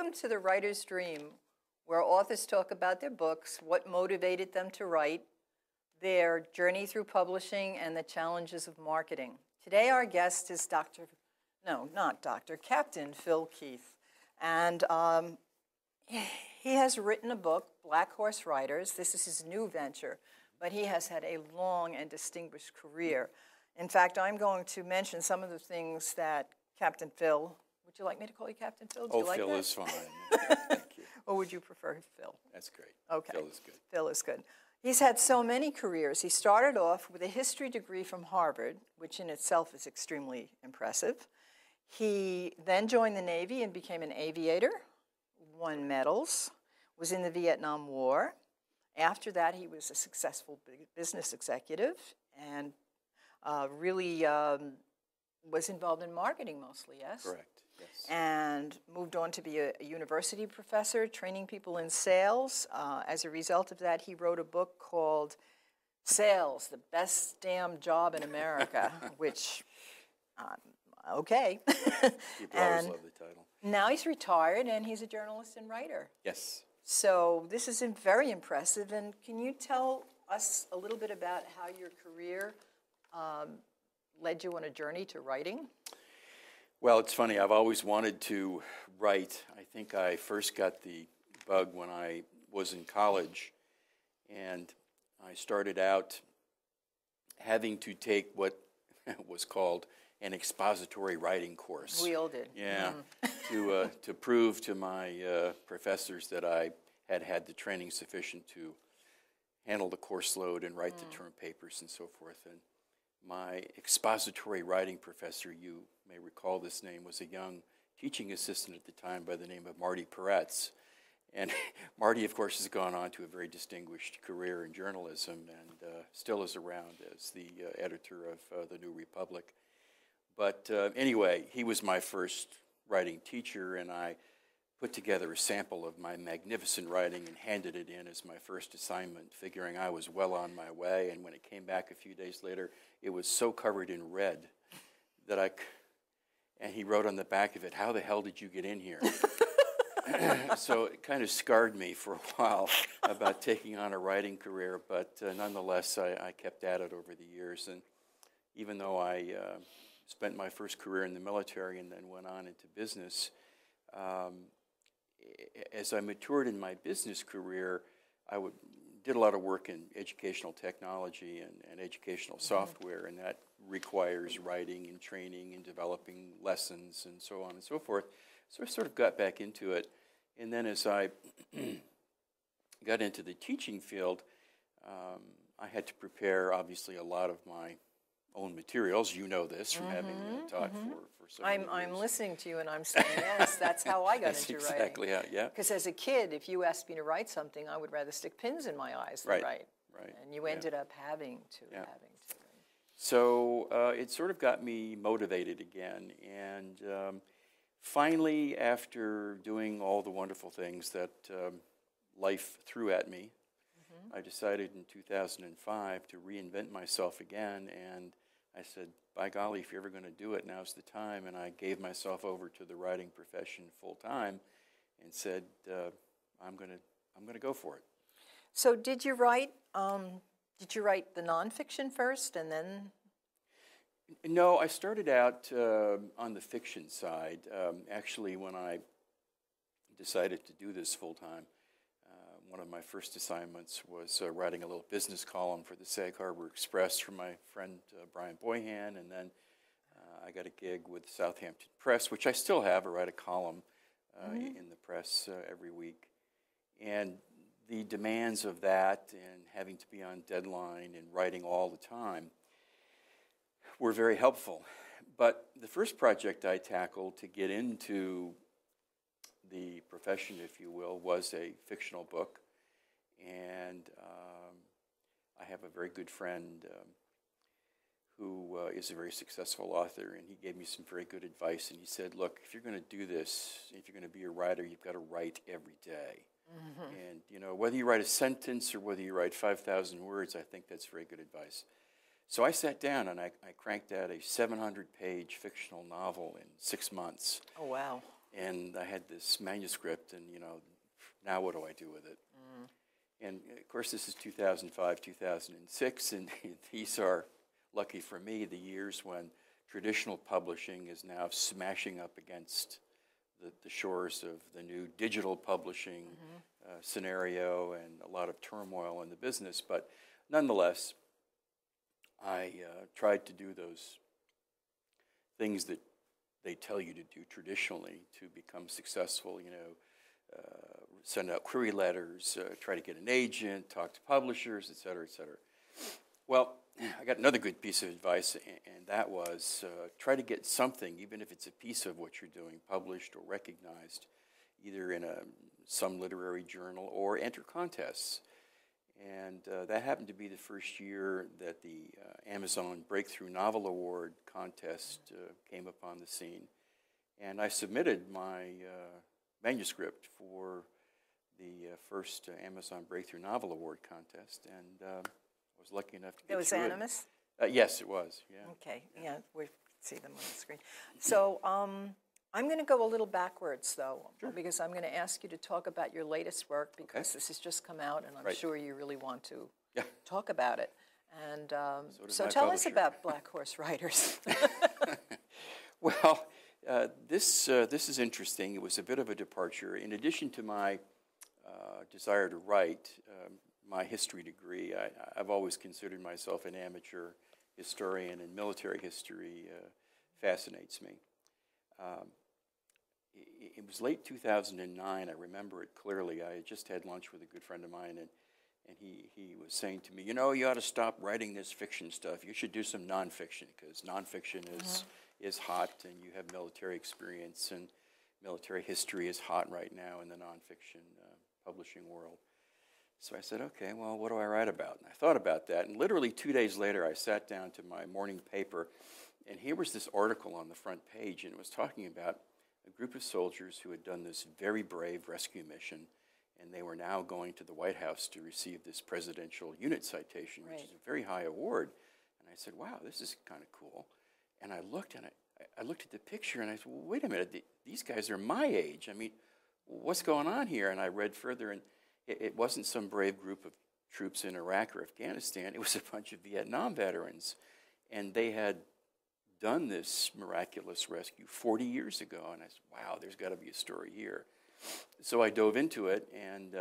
Welcome to The Writer's Dream, where authors talk about their books, what motivated them to write, their journey through publishing, and the challenges of marketing. Today our guest is Captain Phil Keith. And he has written a book, Black Horse Writers. This is his new venture, but he has had a long and distinguished career. In fact, I'm going to mention some of the things that Captain Phil, would you like me to call you Captain Phil? Do you like Phil that? is fine. Thank you. Or would you prefer Phil? That's great. Okay. Phil is good. Phil is good. He's had so many careers. He started off with a history degree from Harvard, which in itself is extremely impressive. He then joined the Navy and became an aviator, won medals, was in the Vietnam War. After that, he was a successful business executive and really was involved in marketing mostly, yes? Correct, yes. And moved on to be a university professor, training people in sales. As a result of that, he wrote a book called Sales, the Best Damn Job in America, which, okay. People always love the title. Now he's retired, and he's a journalist and writer. Yes. So this is very impressive. And can you tell us a little bit about how your career led you on a journey to writing? Well, it's funny. I've always wanted to write. I think I first got the bug when I was in college, and I started out having to take what was called an expository writing course. We all did. Yeah, to prove to my professors that I had had the training sufficient to handle the course load and write the term papers and so forth. And my expository writing professor, you may recall this name, was a young teaching assistant at the time by the name of Marty Peretz. And Marty, of course, has gone on to a very distinguished career in journalism and still is around as the editor of the New Republic. But anyway, he was my first writing teacher, and I put together a sample of my magnificent writing and handed it in as my first assignment, figuring I was well on my way. And when it came back a few days later, it was so covered in red that and he wrote on the back of it, "How the hell did you get in here?" So it kind of scarred me for a while about taking on a writing career, but nonetheless, I kept at it over the years. And even though I spent my first career in the military and then went on into business, as I matured in my business career, I did a lot of work in educational technology and educational software, and that requires writing and training and developing lessons and so on and so forth. So I sort of got back into it. And then as I got into the teaching field, I had to prepare, obviously, a lot of my own materials. You know this from having taught for so many years. I'm listening to you and I'm saying, yes, that's how I got into writing. Exactly how, yeah. Because as a kid, if you asked me to write something, I would rather stick pins in my eyes than write. Right. And you ended up having to. So it sort of got me motivated again. And finally, after doing all the wonderful things that life threw at me, I decided in 2005 to reinvent myself again, and I said, by golly, if you're ever going to do it, now's the time. And I gave myself over to the writing profession full time and said, I'm going to go for it. So did you write the nonfiction first and then? No, I started out on the fiction side. Actually, when I decided to do this full time, one of my first assignments was writing a little business column for the Sag Harbor Express for my friend Brian Boyhan, and then I got a gig with Southampton Press, which I still have. I write a column in the press every week. And the demands of that and having to be on deadline and writing all the time were very helpful. But the first project I tackled to get into the profession, if you will, was a fictional book. And I have a very good friend who is a very successful author, and he gave me some very good advice. And he said, look, if you're going to do this, if you're going to be a writer, you've got to write every day. And, you know, whether you write a sentence or whether you write 5,000 words, I think that's very good advice. So I sat down and I cranked out a 700-page fictional novel in 6 months. Oh, wow. And I had this manuscript, and, now what do I do with it? And, of course, this is 2005, 2006, and these are, lucky for me, the years when traditional publishing is now smashing up against the shores of the new digital publishing scenario, and a lot of turmoil in the business. But nonetheless, I tried to do those things that they tell you to do traditionally to become successful, send out query letters, try to get an agent, talk to publishers, et cetera, et cetera. Well, I got another good piece of advice, and that was try to get something, even if it's a piece of what you're doing, published or recognized, either in some literary journal or enter contests. And that happened to be the first year that the Amazon Breakthrough Novel Award contest came upon the scene. And I submitted my manuscript for the first Amazon Breakthrough Novel Award contest, and I was lucky enough to get It was through Animus? Yes, it was, yeah. Okay, yeah, we see them on the screen. So I'm going to go a little backwards, though, because I'm going to ask you to talk about your latest work, because this has just come out, and I'm sure you really want to talk about it. And so tell us about Black Horse Writers. Well, this is interesting. It was a bit of a departure. In addition to my desire to write, my history degree, I've always considered myself an amateur historian, and military history fascinates me. It was late 2009. I remember it clearly. I had just had lunch with a good friend of mine, and he was saying to me, you ought to stop writing this fiction stuff. You should do some nonfiction, because nonfiction is hot, and you have military experience, and military history is hot right now in the nonfiction publishing world. So I said, okay, well, what do I write about? And I thought about that, and literally 2 days later, I sat down to my morning paper, and here was this article on the front page, and it was talking about a group of soldiers who had done this very brave rescue mission, and they were now going to the White House to receive this Presidential Unit Citation, which is a very high award. And I said, wow, this is kind of cool. And I looked at the picture, and I said, well, wait a minute, these guys are my age. I mean, what's going on here? And I read further, and it wasn't some brave group of troops in Iraq or Afghanistan. It was a bunch of Vietnam veterans, and they had done this miraculous rescue 40 years ago. And I said, wow, there's got to be a story here. So I dove into it and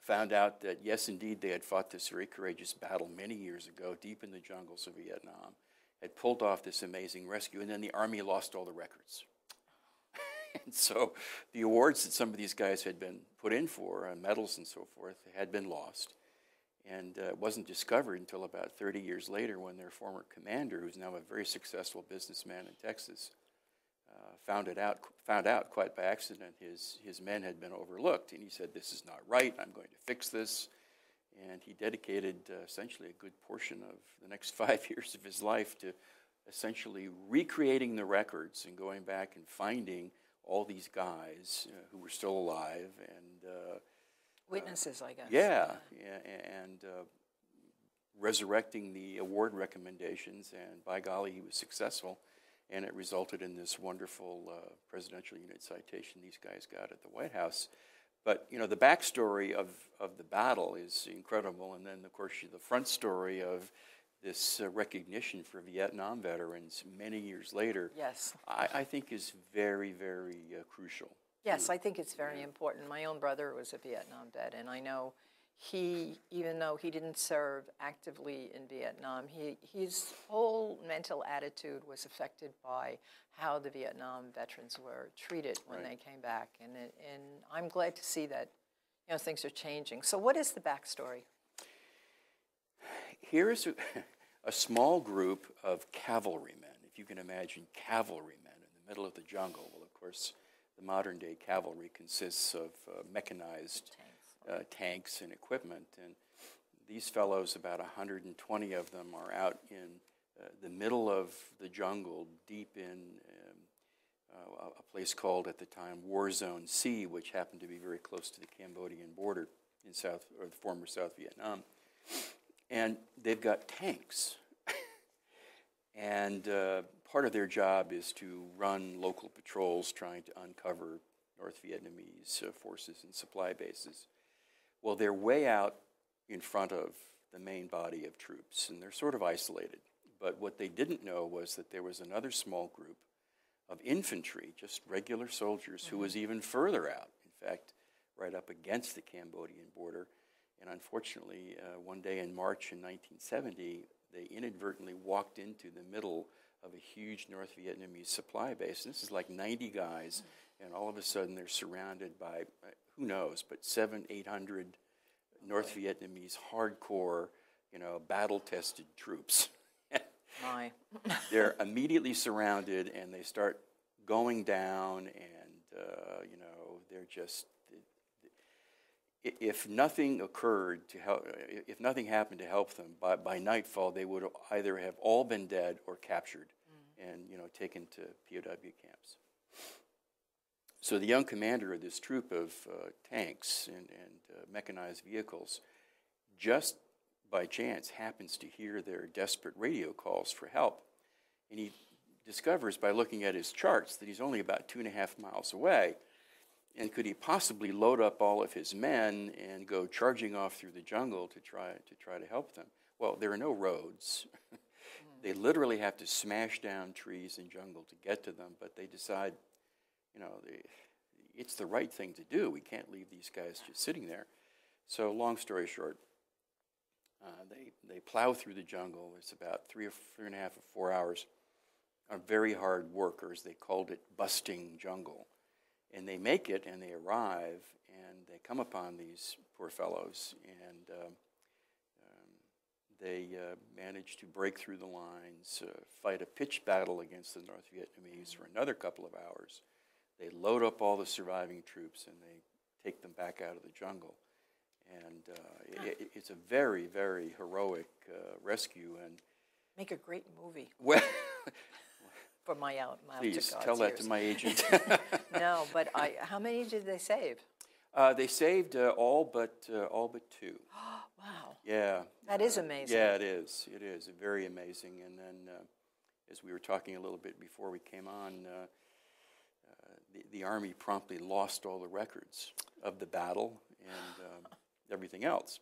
found out that, yes, indeed, they had fought this very courageous battle many years ago, deep in the jungles of Vietnam, had pulled off this amazing rescue, and then the Army lost all the records. And so the awards that some of these guys had been put in for, medals and so forth, had been lost. And it wasn't discovered until about 30 years later, when their former commander, who's now a very successful businessman in Texas, found out quite by accident his men had been overlooked. And he said, this is not right, I'm going to fix this. And he dedicated essentially a good portion of the next 5 years of his life to essentially recreating the records and going back and finding all these guys who were still alive and witnesses, I guess. And resurrecting the award recommendations, and by golly, he was successful, and it resulted in this wonderful Presidential Unit Citation these guys got at the White House. But, the backstory of the battle is incredible, and then, of course, the front story of this recognition for Vietnam veterans many years later, yes, I think is very, very crucial. Yes, I think it's very important. My own brother was a Vietnam vet, and I know even though he didn't serve actively in Vietnam, his whole mental attitude was affected by how the Vietnam veterans were treated when they came back. And I'm glad to see that things are changing. So what is the backstory? Here is a small group of cavalrymen, if you can imagine cavalrymen in the middle of the jungle. Well, of course, the modern-day cavalry consists of mechanized tanks and equipment, and these fellows, about 120 of them, are out in the middle of the jungle, deep in a place called at the time War Zone C, which happened to be very close to the Cambodian border in the former South Vietnam. And they've got tanks. And part of their job is to run local patrols trying to uncover North Vietnamese forces and supply bases. Well, they're way out in front of the main body of troops, and they're sort of isolated. But what they didn't know was that there was another small group of infantry, just regular soldiers, who was even further out, in fact, right up against the Cambodian border. And unfortunately, one day in March in 1970, they inadvertently walked into the middle of a huge North Vietnamese supply base. And this is like 90 guys, and all of a sudden they're surrounded by, who knows, but 800 North Vietnamese hardcore, battle-tested troops. My. They're immediately surrounded, and they start going down, and, they're just, if nothing occurred to help, if nothing happened to help them, by nightfall, they would either have all been dead or captured and, taken to POW camps. So the young commander of this troop of tanks and mechanized vehicles just by chance happens to hear their desperate radio calls for help. And he discovers by looking at his charts that he's only about 2.5 miles away. And could he possibly load up all of his men and go charging off through the jungle to try to help them? Well, there are no roads. They literally have to smash down trees and jungle to get to them, but they decide, it's the right thing to do. We can't leave these guys just sitting there. So long story short, they plow through the jungle. It's about 3.5 or 4 hours of very hard work, or as they called it, busting jungle. And they make it, and they arrive, and they come upon these poor fellows, and they manage to break through the lines, fight a pitched battle against the North Vietnamese for another couple of hours. They load up all the surviving troops, and they take them back out of the jungle. And it's a very, very heroic rescue. And make a great movie. Well, for my please tell that to my agent. No, but how many did they save? They saved all but 2. Wow. Yeah. That is amazing. Yeah, it is. It is very amazing. And then, as we were talking a little bit before we came on, the Army promptly lost all the records of the battle and everything else.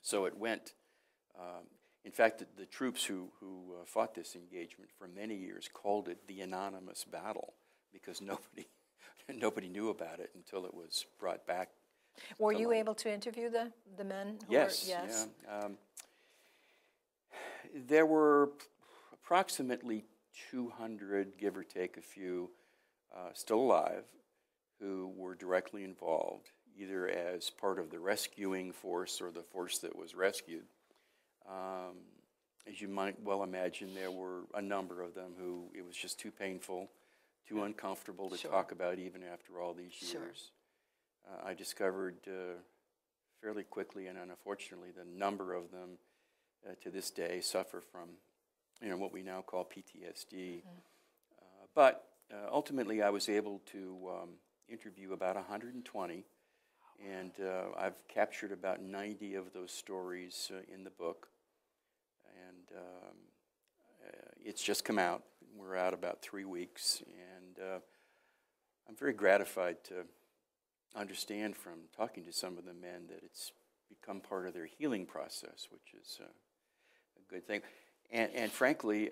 So it went. In fact, the troops who fought this engagement for many years called it the anonymous battle because nobody knew about it until it was brought back. Were you able to interview the men? Yes. Yes. Yeah. There were approximately 200, give or take a few, still alive, who were directly involved, either as part of the rescuing force or the force that was rescued. As you might well imagine, there were a number of them who it was just too painful, too uncomfortable to talk about even after all these years. Sure. I discovered fairly quickly and unfortunately the number of them to this day suffer from what we now call PTSD. But ultimately I was able to interview about 120, and I've captured about 90 of those stories in the book. And it's just come out. We're out about 3 weeks, and I'm very gratified to understand from talking to some of the men that it's become part of their healing process, which is a good thing. And frankly,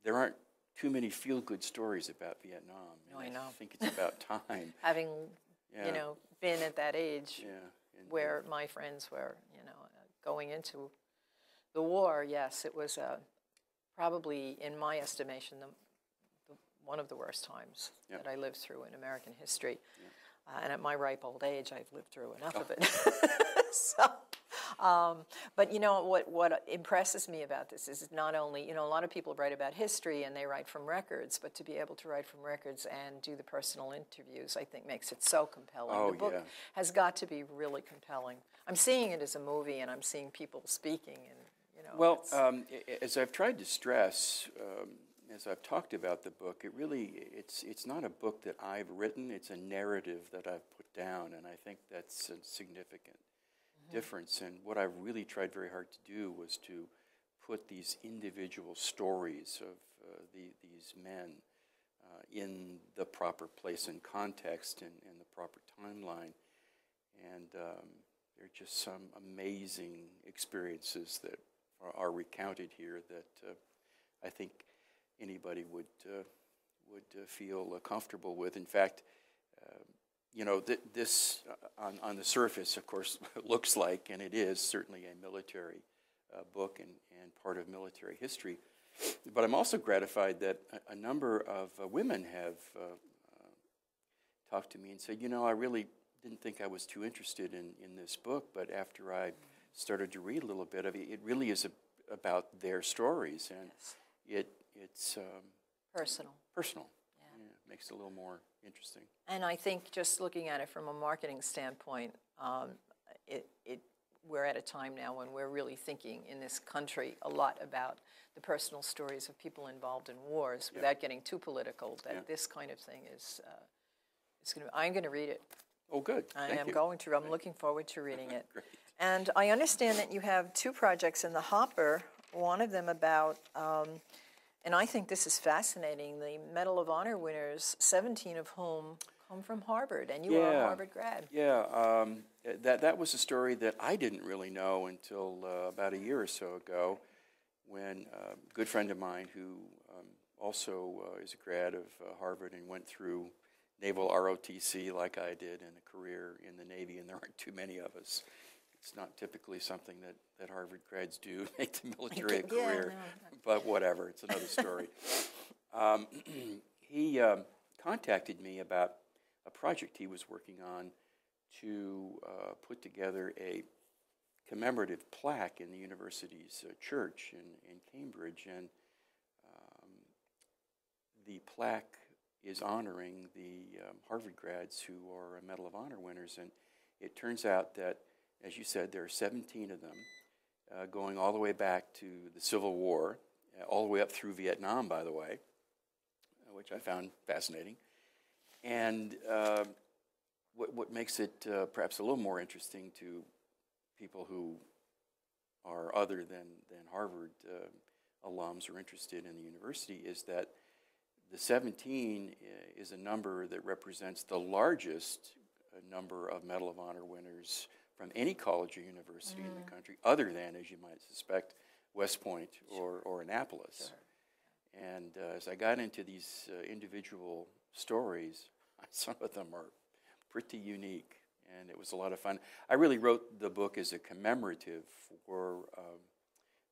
there aren't too many feel-good stories about Vietnam. No, I know. I think it's about time. Having, been at that age where my friends were, going into the war, yes, it was probably, in my estimation, one of the worst times that I lived through in American history. And at my ripe old age, I've lived through enough of it. But what impresses me about this is not only, a lot of people write about history and they write from records, but to be able to write from records and do the personal interviews, I think makes it so compelling. The book has got to be really compelling. I'm seeing it as a movie, and I'm seeing people speaking, and Well, as I've tried to stress, as I've talked about the book, it's not a book that I've written. It's a narrative that I've put down, and I think that's a significant difference. And what I've really tried very hard to do was to put these individual stories of these men in the proper place and context and the proper timeline. And there are just some amazing experiences that are recounted here that I think anybody would feel comfortable with. In fact, this on the surface, of course, looks like, and it is certainly a military book and part of military history. But I'm also gratified that a number of women have talked to me and said, I really didn't think I was too interested in this book, but after I started to read a little bit of it, it really is about their stories, and it's personal. Personal. Yeah, makes it a little more interesting. And I think just looking at it from a marketing standpoint, we're at a time now when we're really thinking in this country a lot about the personal stories of people involved in wars, without getting too political. That this kind of thing is going to. I'm going to read it. Oh, good. I'm going to. I'm looking forward to reading it. Great. And I understand that you have 2 projects in the hopper. One of them about, and I think this is fascinating, the Medal of Honor winners, 17 of whom come from Harvard, and you are a Harvard grad. Yeah, that was a story that I didn't really know until about a year or so ago, when a good friend of mine who also is a grad of Harvard and went through Naval ROTC like I did, and a career in the Navy, and there aren't too many of us. It's not typically something that Harvard grads do, make the military a career, but whatever, it's another story. He contacted me about a project he was working on to put together a commemorative plaque in the university's church in Cambridge, and the plaque is honoring the Harvard grads who are Medal of Honor winners, and it turns out that, as you said, there are 17 of them, going all the way back to the Civil War, all the way up through Vietnam, by the way, which I found fascinating. And what makes it perhaps a little more interesting to people who are other than Harvard alums or interested in the university is that the 17 is a number that represents the largest number of Medal of Honor winners from any college or university in the country, other than, as you might suspect, West Point or Annapolis. Sure. And as I got into these individual stories, some of them are pretty unique, and it was a lot of fun. I really wrote the book as a commemorative for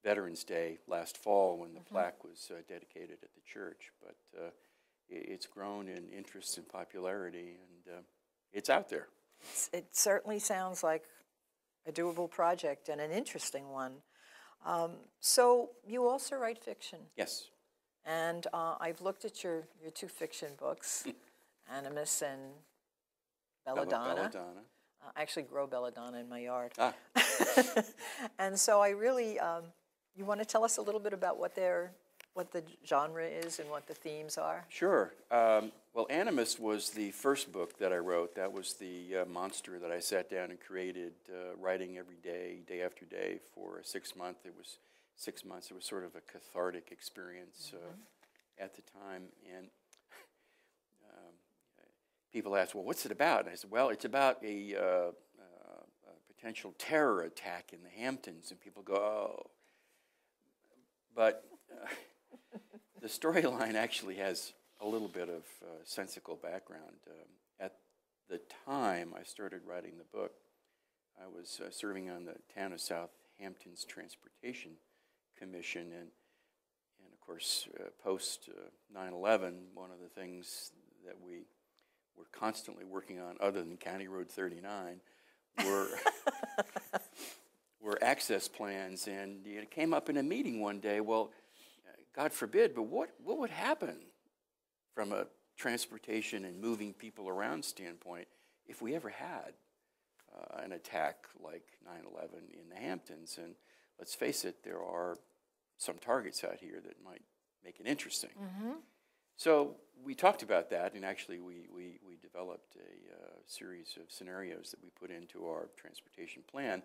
Veterans Day last fall, when the plaque was dedicated at the church, but it's grown in interest and popularity, and it's out there. It certainly sounds like a doable project and an interesting one. So you also write fiction. Yes. And I've looked at your 2 fiction books, Animus and Belladonna. Belladonna. I actually grow belladonna in my yard. Ah. And so I really, you want to tell us a little bit about what the genre is and what the themes are? Sure. Well, Animus was the first book that I wrote. That was the monster that I sat down and created, writing every day, day after day, for 6 months. It was 6 months. It was sort of a cathartic experience at the time. And people asked, well, what's it about? And I said, well, it's about a potential terror attack in the Hamptons. And people go, oh. But the storyline actually has a little bit of sensical background. At the time I started writing the book, I was serving on the town of Southampton's Transportation Commission, and of course, post 9/11, one of the things that we were constantly working on, other than County Road 39, were access plans, and it came up in a meeting one day. Well, God forbid, but what would happen from a transportation and moving people around standpoint if we ever had an attack like 9/11 in the Hamptons? And let's face it, there are some targets out here that might make it interesting. So we talked about that, and actually we developed a series of scenarios that we put into our transportation plan.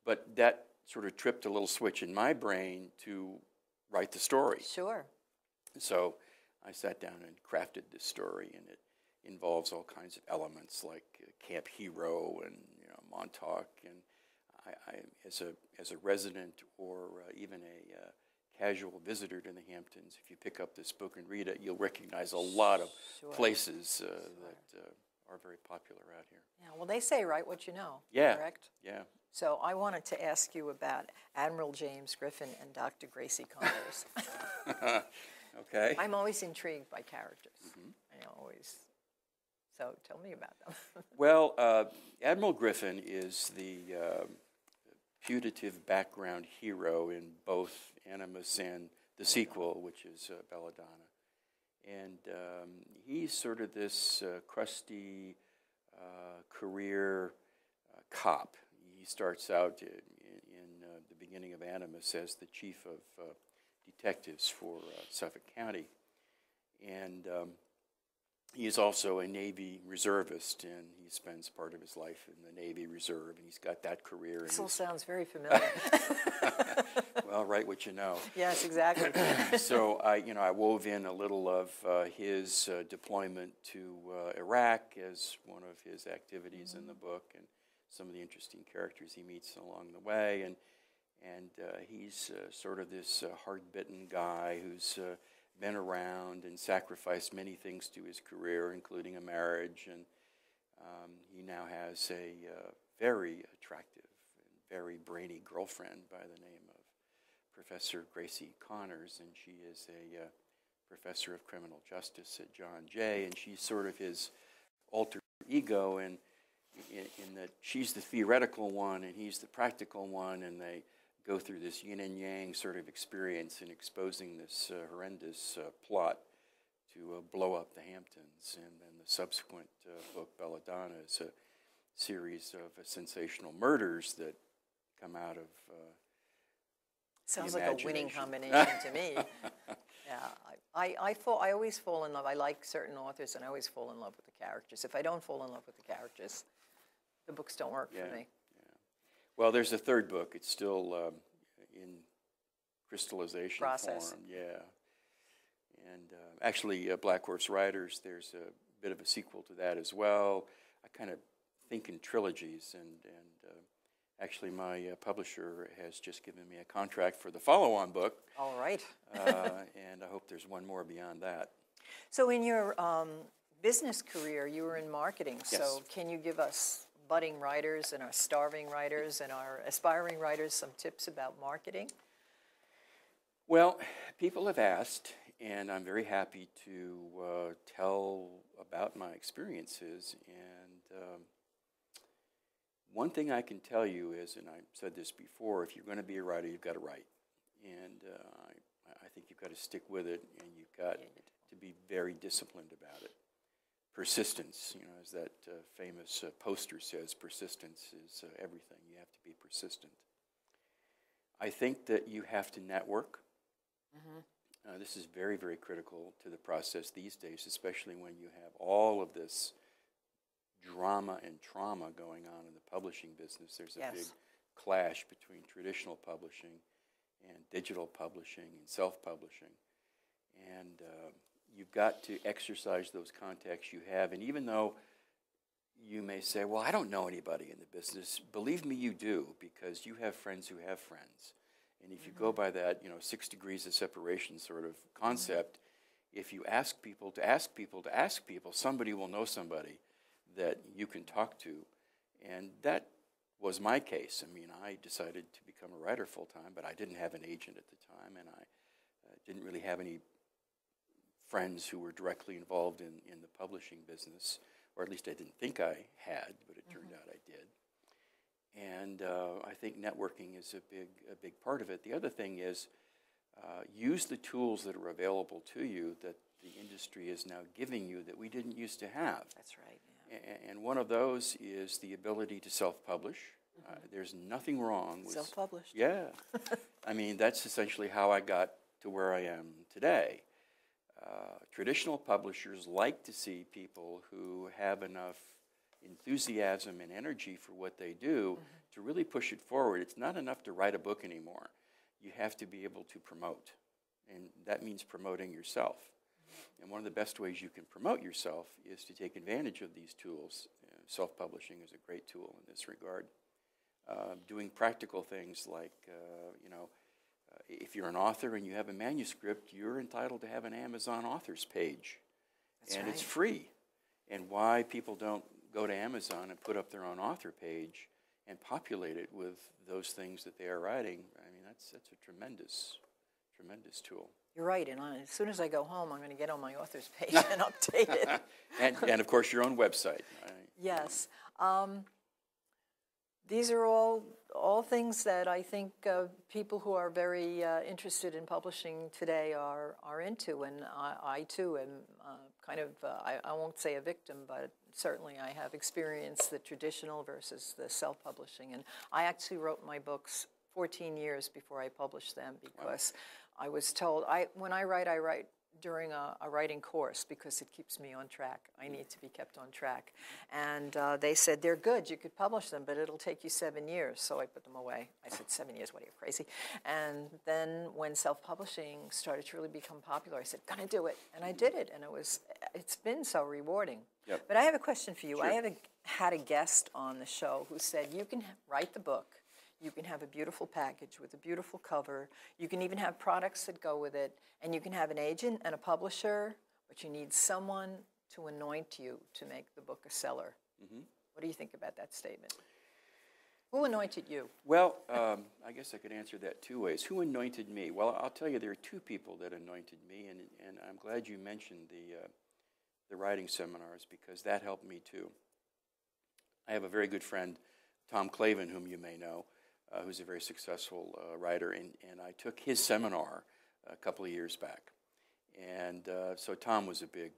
But that sort of tripped a little switch in my brain to write the story. Sure. So I sat down and crafted this story, and it involves all kinds of elements like Camp Hero and Montauk. And I as a resident or even a casual visitor to the Hamptons, if you pick up this book and read it, you'll recognize a lot of places that are very popular out here. Yeah, well, they say write what you know, Yeah. correct? Yeah. So I wanted to ask you about Admiral James Griffin and Dr. Gracie Connors. Okay. I'm always intrigued by characters. Always. So tell me about them. Well, Admiral Griffin is the putative background hero in both Animus and the sequel, which is Belladonna. And he's sort of this crusty career cop. He starts out in the beginning of Animus as the chief of detectives for Suffolk County. And he is also a Navy reservist, and he spends part of his life in the Navy Reserve, and he's got that career. This all sounds very familiar. Well, write what you know. Yes, exactly. So I wove in a little of his deployment to Iraq as one of his activities in the book, and some of the interesting characters he meets along the way. And he's sort of this hard-bitten guy who's been around and sacrificed many things to his career, including a marriage, and he now has a very attractive and very brainy girlfriend by the name of Professor Gracie Connors, and she is a professor of criminal justice at John Jay, and she's sort of his alter ego in that she's the theoretical one and he's the practical one, and they go through this yin and yang sort of experience in exposing this horrendous plot to blow up the Hamptons. And then the subsequent book, Belladonna, is a series of sensational murders that come out of Sounds like a winning combination to me. Yeah, I always fall in love. I like certain authors, and I always fall in love with the characters. If I don't fall in love with the characters, the books don't work for me. Well, there's a third book. It's still in crystallization Process. form. Yeah. And actually, Black Horse Riders, there's a bit of a sequel to that as well. I kind of think in trilogies, and actually my publisher has just given me a contract for the follow-on book. All right. And I hope there's one more beyond that. So in your business career, you were in marketing. Yes. So can you give us budding writers and our starving writers and our aspiring writers some tips about marketing? Well, people have asked, and I'm very happy to tell about my experiences. And one thing I can tell you is, and I said this before, if you're going to be a writer, you've got to write. And I think you've got to stick with it, and you've got to be very disciplined about it. Persistence, as that famous poster says, persistence is everything. You have to be persistent. I think that you have to network. This is very, very critical to the process these days, especially when you have all of this drama and trauma going on in the publishing business. There's a big clash between traditional publishing and digital publishing and self-publishing. And you've got to exercise those contacts you have. And even though you may say, well, I don't know anybody in the business, believe me, you do, because you have friends who have friends. And if you go by that, 6 degrees of separation sort of concept, if you ask people to ask people to ask people, somebody will know somebody that you can talk to. And that was my case. I mean, I decided to become a writer full-time, but I didn't have an agent at the time, and I didn't really have any friends who were directly involved in the publishing business, or at least I didn't think I had, but it turned out I did. And I think networking is a big part of it. The other thing is use the tools that are available to you that the industry is now giving you that we didn't used to have. That's right. Yeah. And one of those is the ability to self-publish. There's nothing wrong with self-published. Yeah. I mean, that's essentially how I got to where I am today. Traditional publishers like to see people who have enough enthusiasm and energy for what they do to really push it forward. It's not enough to write a book anymore. You have to be able to promote. and that means promoting yourself. And one of the best ways you can promote yourself is to take advantage of these tools. Self-publishing is a great tool in this regard. Doing practical things like, if you're an author and you have a manuscript, you're entitled to have an Amazon authors page. That's and right. It's free. And why people don't go to Amazon and put up their own author page and populate it with those things that they are writing, I mean, that's a tremendous, tremendous tool. You're right, and as soon as I go home, I'm going to get on my author's page and update it. and of course, your own website. Right? Yes. These are all things that I think people who are very interested in publishing today are into, and I too am I won't say a victim, but certainly I have experienced the traditional versus the self-publishing, and I actually wrote my books 14 years before I published them because I was told, when I write during a writing course because it keeps me on track. I need to be kept on track. And they said, they're good, you could publish them, but it'll take you 7 years. So I put them away. I said, 7 years, what are you, crazy? And then when self-publishing started to really become popular, I said, gonna do it. And I did it, and it's been so rewarding. Yep. But I have a question for you. Sure. I had a guest on the show who said, you can write the book, you can have a beautiful package with a beautiful cover. You can even have products that go with it. And you can have an agent and a publisher, but you need someone to anoint you to make the book a seller. Mm-hmm. What do you think about that statement? Who anointed you? Well, I guess I could answer that two ways. Who anointed me? Well, I'll tell you there are two people that anointed me, and I'm glad you mentioned the writing seminars because that helped me too. I have a very good friend, Tom Clavin, whom you may know, who's a very successful writer, and I took his seminar a couple of years back. And so Tom was a big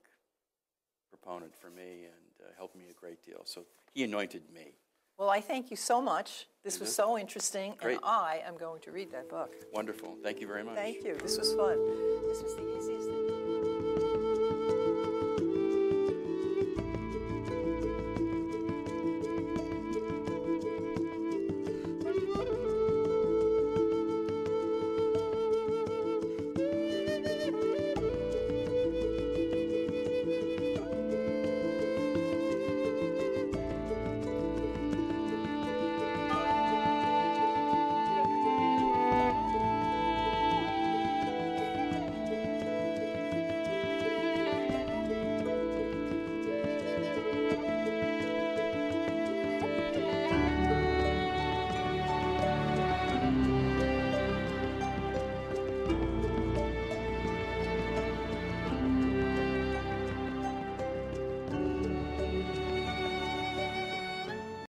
proponent for me and helped me a great deal. So he anointed me. Well, I thank you so much. This was so interesting, Great. and I am going to read that book. Wonderful. Thank you very much. Thank you. This was fun. This was the easiest thing.